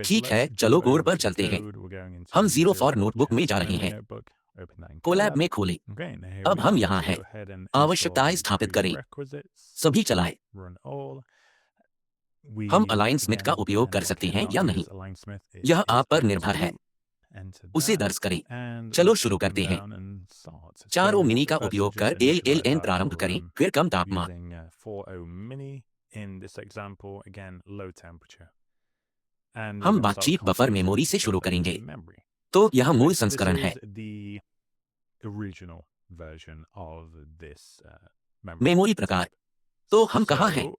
ठीक है, चलो कोड पर चलते हैं। हम ज़ीरो फॉर नोटबुक में जा रहे हैं। कोलैब में खोलें। अब हम यहाँ हैं। आवश्यकताएं स्थापित करें। सभी चलाएं। हम अलाइन स्मिथ का उपयोग कर सकते हैं या नहीं, यह आप पर निर्भर है। उसे दर्ज करें। चलो शुरू करते हैं। 4 मिनी का उपयोग कर ALN प्रारंभ करें, फिर कम तापमान। हम बातचीत बफर मेमोरी से शुरू करेंगे। तो यह मूल संस्करण है। मेमोरी प्रकार। तो हम कहाँ हैं?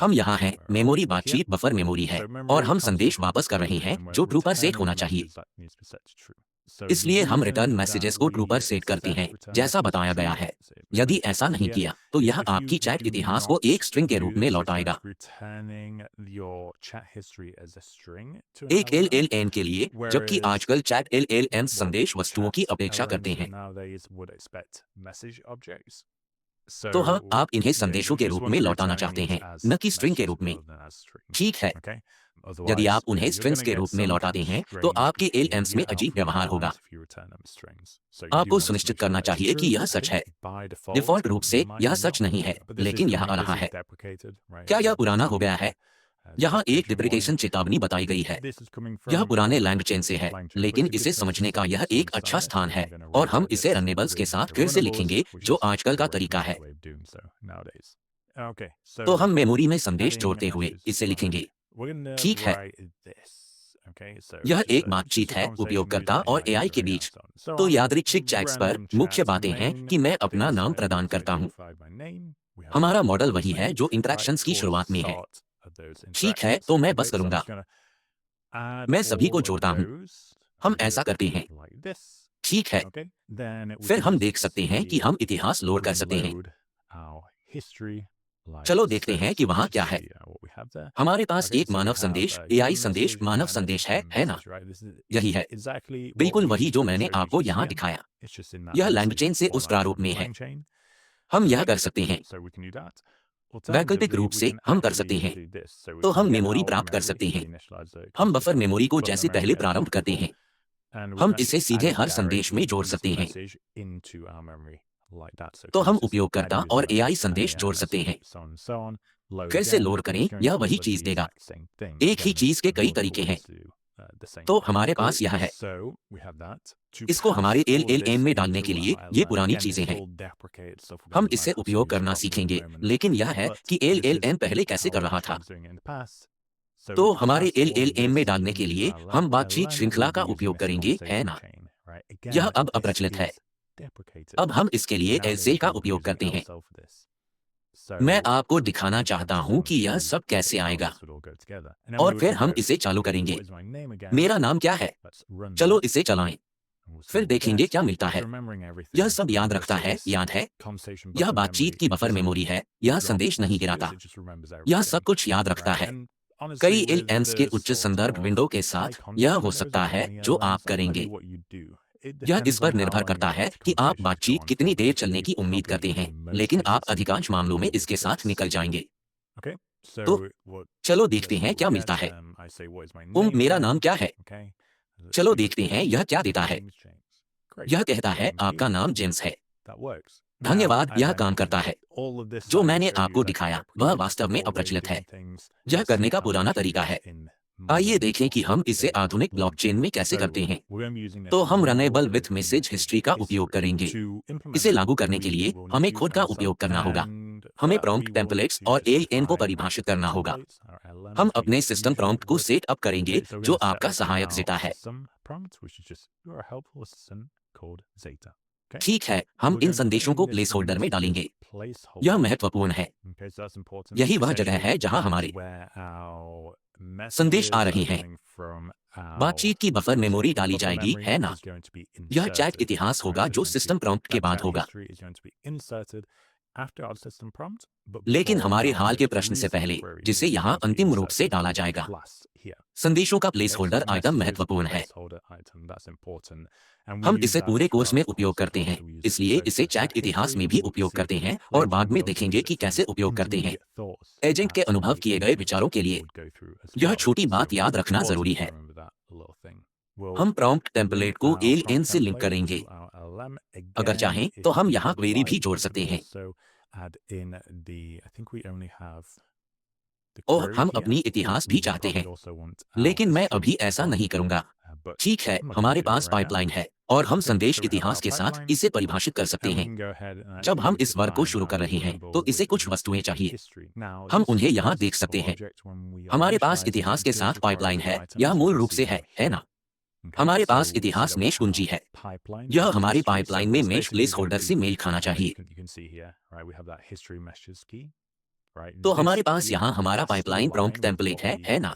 हम यहाँ हैं। मेमोरी बातचीत बफर मेमोरी है और हम संदेश वापस कर रहे हैं जो ट्रू पर सेट होना चाहिए। इसलिए हम रिटर्न मैसेजेस को ट्रू पर सेट करते हैं, जैसा बताया गया है। यदि ऐसा नहीं किया तो यह आपकी चैट इतिहास को एक स्ट्रिंग के रूप में लौटाएगा। एक LLN के लिए, जबकि आजकल चैट LLM संदेश वस्तुओं की अपेक्षा करते हैं। तो हम आप इन्हें संदेशों के रूप में लौटाना चाहते हैं, न कि स्ट्रिंग के रूप में। ठीक है। यदि आप उन्हें स्ट्रिंग्स के रूप में लौटाते हैं तो आपके LLMs में अजीब व्यवहार होगा। आपको सुनिश्चित करना चाहिए कि यह सच है। डिफ़ॉल्ट रूप से यह सच नहीं है, लेकिन यह आ रहा है। क्या यह पुराना हो गया है? यहाँ एक डिप्रिकेशन चेतावनी बताई गई है। यह पुराने लैंग चेन से है, लेकिन इसे समझने का यह एक अच्छा स्थान है और हम इसे रनेबल्स के साथ फिर से लिखेंगे, जो आजकल का तरीका है। तो हम मेमोरी में संदेश जोड़ते हुए इसे लिखेंगे। ठीक है। यह एक बातचीत है उपयोगकर्ता और AI के बीच। तो यादृच्छिक चैट्स पर मुख्य बातें हैं कि मैं अपना नाम प्रदान करता हूँ। हमारा मॉडल वही है जो इंटरैक्शंस की शुरुआत में है। ठीक है, तो मैं बस करूंगा। मैं सभी को जोड़ता हूं। हम ऐसा करते हैं। ठीक है। फिर हम देख सकते हैं कि हम इतिहास लोड कर सकते हैं। चलो देखते हैं कि वहां क्या है। हमारे पास एक मानव संदेश, AI संदेश, मानव संदेश है ना? यही है। बिल्कुल वही जो मैंने आपको यहाँ दिखाया। यह लैंग्वेज से उस प्रारूप में है। हम यह कर सकते हैं। वैकल्पिक रूप से हम कर सकते हैं। तो हम मेमोरी प्राप्त कर सकते हैं। हम बफर मेमोरी को जैसे पहले प्रारंभ करते हैं। हम इसे सीधे हर संदेश में जोड़ सकते हैं। तो हम उपयोगकर्ता और AI संदेश जोड़ सकते हैं। फिर से लोड करें, यह वही चीज देगा। एक ही चीज के कई तरीके हैं। तो हमारे पास यह है। इसको हमारे LLM में डालने के लिए ये पुरानी चीजें हैं। हम इससे उपयोग करना सीखेंगे, लेकिन यह है कि LLM पहले कैसे कर रहा था। तो हमारे LLM में डालने के लिए हम बातचीत श्रृंखला का उपयोग करेंगे, है ना? यह अब अप्रचलित है। अब हम इसके लिए LSAL का उपयोग करते हैं। मैं आपको दिखाना चाहता हूं कि यह सब कैसे आएगा। और फिर हम इसे चालू करेंगे। मेरा नाम क्या है? चलो इसे चलाएं। फिर देखेंगे क्या मिलता है। यह सब याद रखता है, याद है? यह बातचीत की बफर मेमोरी है, यह संदेश नहीं गिराता। यह सब कुछ याद रखता है। कई LLMs के उच्च संदर्भ विंडो के साथ यह हो सकता है जो आप करेंगे। यह इस पर निर्भर करता है कि आप बातचीत कितनी देर चलने की उम्मीद करते हैं, लेकिन आप अधिकांश मामलों में इसके साथ निकल जाएंगे। तो चलो देखते हैं क्या मिलता है। मेरा नाम क्या है? चलो देखते हैं यह क्या देता है। यह कहता है आपका नाम जेम्स है। धन्यवाद, यह काम करता है। जो मैंने आपको दिखाया वह वास्तव में अप्रचलित है। यह करने का पुराना तरीका है। आइए देखें कि हम इसे आधुनिक ब्लॉकचेन में कैसे करते हैं। तो हम रनेबल विथ मैसेज हिस्ट्री का उपयोग करेंगे। इसे लागू करने के लिए हमें खुद का उपयोग करना होगा। हमें प्रॉम्प्ट टेम्पलेट्स और ALN को परिभाषित करना होगा। हम अपने सिस्टम प्रॉम्प्ट को सेट अप करेंगे जो आपका सहायक जेटा है। ठीक है, हम इन संदेशों को प्लेस होल्डर में डालेंगे। यह महत्वपूर्ण है। यही वह जगह है जहां हमारे संदेश आ रहे हैं। बातचीत की बफर मेमोरी डाली जाएगी, है ना? यह चैट इतिहास होगा जो सिस्टम प्रॉम्प्ट के बाद होगा। लेकिन हमारे हाल के प्रश्न से पहले, जिसे यहाँ अंतिम रूप से डाला जाएगा, संदेशों का प्लेस होल्डर आइटम महत्वपूर्ण है। हम इसे पूरे कोर्स में उपयोग करते हैं, इसलिए इसे चैट इतिहास में भी उपयोग करते हैं और बाद में देखेंगे कि कैसे उपयोग करते हैं। एजेंट के अनुभव किए गए विचारों के लिए यह छोटी बात याद रखना जरूरी है। हम प्रॉम्प्ट टेम्पलेट को एल से लिंक करेंगे। अगर चाहें तो हम यहाँ क्वेरी भी जोड़ सकते हैं और हम अपनी इतिहास भी चाहते हैं, लेकिन मैं अभी ऐसा नहीं करूंगा। ठीक है, हमारे पास पाइपलाइन है और हम संदेश इतिहास के साथ इसे परिभाषित कर सकते हैं। जब हम इस वर्ग को शुरू कर रहे हैं तो इसे कुछ वस्तुएं चाहिए। हम उन्हें यहाँ देख सकते हैं। हमारे पास इतिहास के साथ पाइपलाइन है, यह मूल रूप से है ना? हमारे पास इतिहास मेश कुंजी है। यह हमारी पाइपलाइन में मेश प्लेस होल्डर से मेल खाना चाहिए। तो हमारे पास यहाँ हमारा पाइपलाइन प्रॉम्प्ट टेम्पलेट है ना?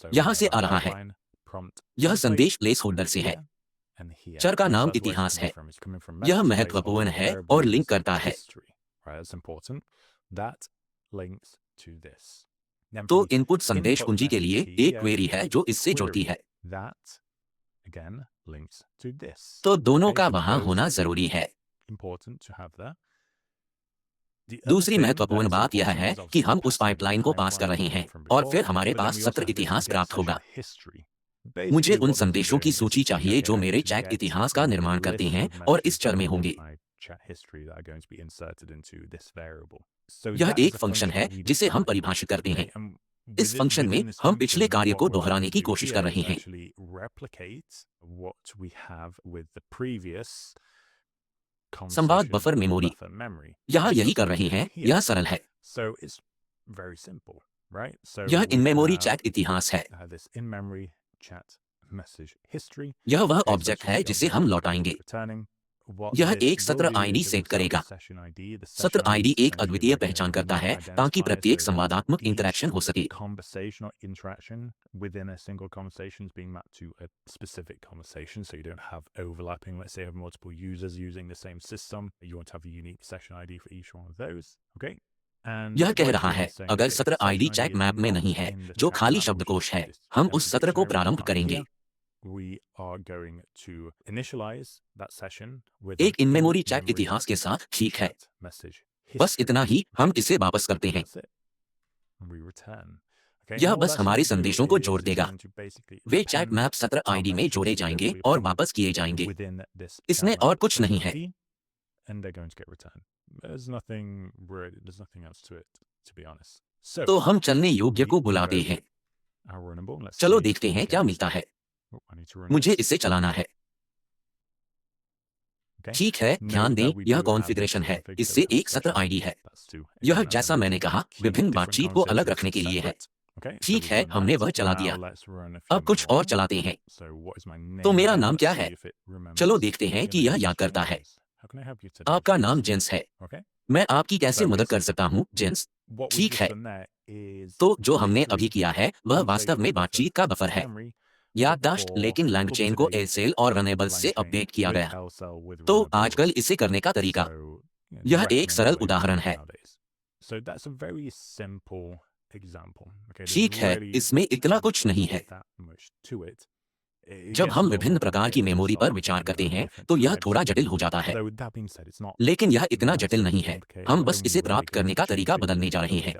यहाँ से आ रहा है। यह संदेश प्लेस होल्डर से है। चर का नाम इतिहास है। यह महत्वपूर्ण है और लिंक करता है। तो इनपुट संदेश कुंजी के लिए एक क्वेरी है जो इससे जुड़ती है। तो दोनों का वहां होना जरूरी है। दूसरी महत्वपूर्ण बात यह है कि हम उस पाइपलाइन को पास कर रहे हैं और फिर हमारे पास सत्र इतिहास प्राप्त होगा। मुझे उन संदेशों की सूची चाहिए जो मेरे चैट इतिहास का निर्माण करते हैं और इस चर में होंगे। यह एक फंक्शन है जिसे हम परिभाषित करते हैं। इस फंक्शन में हम पिछले कार्य को दोहराने की कोशिश कर रहे हैं। संवाद बफर मेमोरी यहाँ यही कर रहे हैं। यह सरल है। यह इन मेमोरी चैट इतिहास है। यह वह ऑब्जेक्ट है जिसे हम लौटाएंगे। यह एक सत्र आईडी सेट करेगा। सत्र आईडी एक अद्वितीय पहचान करता है ताकि प्रत्येक संवादात्मक इंटरैक्शन हो सके। यह कह रहा है अगर सत्र आईडी चैट मैप में नहीं है, जो खाली शब्दकोश है, हम उस सत्र को प्रारंभ करेंगे। एक इन मेमोरी चैट इतिहास के साथ। ठीक है, बस इतना ही। हम इसे वापस करते हैं। यह बस हमारे संदेशों को जोड़ देगा। वे चैट मैप सत्र आईडी में जोड़े जाएंगे और वापस किए जाएंगे। इसमें और कुछ नहीं है। तो हम चलने योग्य को बुलाते हैं। चलो देखते हैं क्या मिलता है। मुझे इसे चलाना है। ठीक है, ध्यान दें यह कॉन्फ़िगरेशन है। इससे एक सत्र आईडी है। यह जैसा मैंने कहा विभिन्न बातचीत को अलग रखने के लिए है। ठीक है, हमने वह चला दिया। अब कुछ और चलाते हैं। तो मेरा नाम क्या है? चलो देखते हैं कि यह याद करता है। आपका नाम जेंस है। मैं आपकी कैसे मदद कर सकता हूँ जेंस? ठीक है, तो जो हमने अभी किया है वह वास्तव में बातचीत का बफर है। याददाश्त, लेकिन लैंगचेन को एलसेल और रनेबल्स से अपडेट किया गया। तो आजकल इसे करने का तरीका, यह एक सरल उदाहरण है। ठीक है, इसमें इतना कुछ नहीं है। जब हम विभिन्न प्रकार की मेमोरी पर विचार करते हैं तो यह थोड़ा जटिल हो जाता है, लेकिन यह इतना जटिल नहीं है। हम बस इसे प्राप्त करने का तरीका बदलने जा रहे हैं।